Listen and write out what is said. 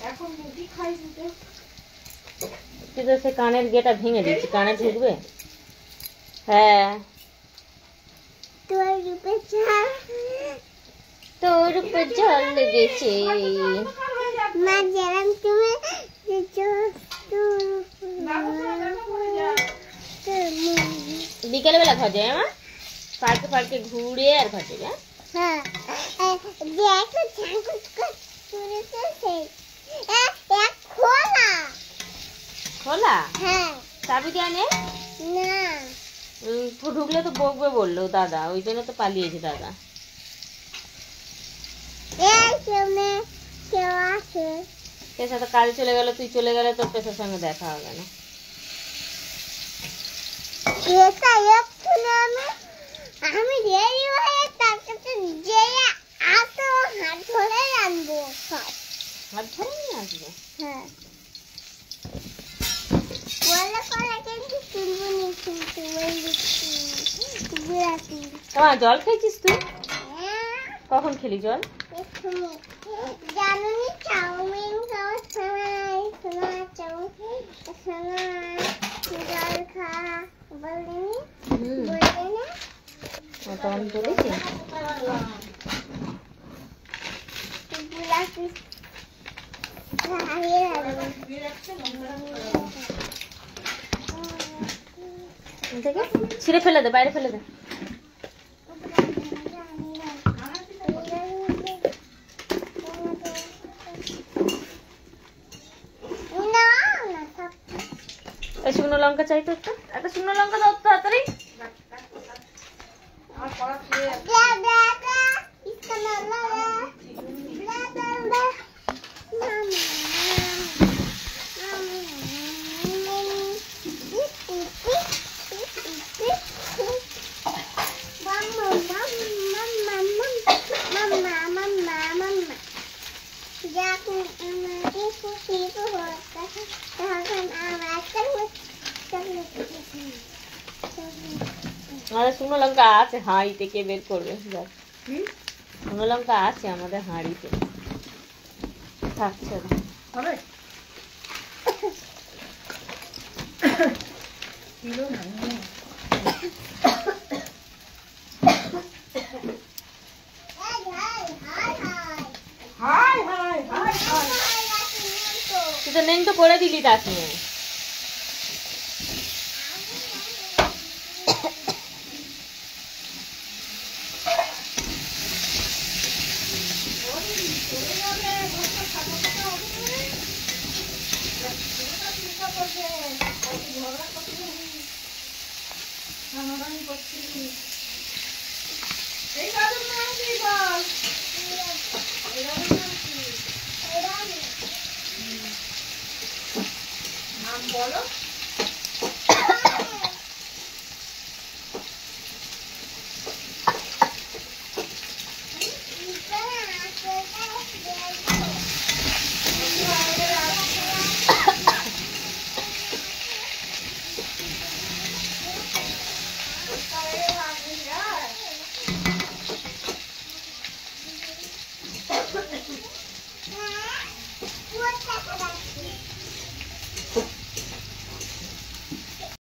এখন মুড়ি খাই দিতে। তুই তো সে কানের গেটা ভেঙে দিচ্ছি, কানে ঢুকবে। হ্যাঁ তোর উপর জল লেগেছে। মা যেরকম তুমি বিকেল বেলা খোঁজে মা, পার্কে পার্কে ঘুরে আর খোঁজে। খোলা চাবি দিয়ে আনে না, ঢুকলে তো বকবে বললো দাদা, ওই জন্য তো পালিয়েছে দাদা। পেশা তো কাল চলে গেল, তুই চলে গেলে তোর পেশার সঙ্গে দেখা হবে না। আমি দেরি হয়ে তার কাছে যেয়ে আসো, হাত ধরে আনবো, হাত ধরে নিয়ে আসবো। হ্যাঁ তোমার জল খেয়েছিস তুই? কখন খেলি জল? জানুনি চাউমিন খাওয়ার সময় জল খা বলিনি, বলবে না তখন বলেছি। ছিঁড়ে ফেলে দে, বাইরে ফেলে দে। শুকনো লঙ্কা চাই তো, একটা শুকনো লঙ্কা দাও তাড়াতাড়ি। আমাদের শুকনো লঙ্কা আছে হাঁড়িতে, কে বের করবে? শুকনো লঙ্কা আছে আমাদের হাঁড়িতে, থাকছে হবে। তুই তো নেন তো করে দিলি তাকে। বলো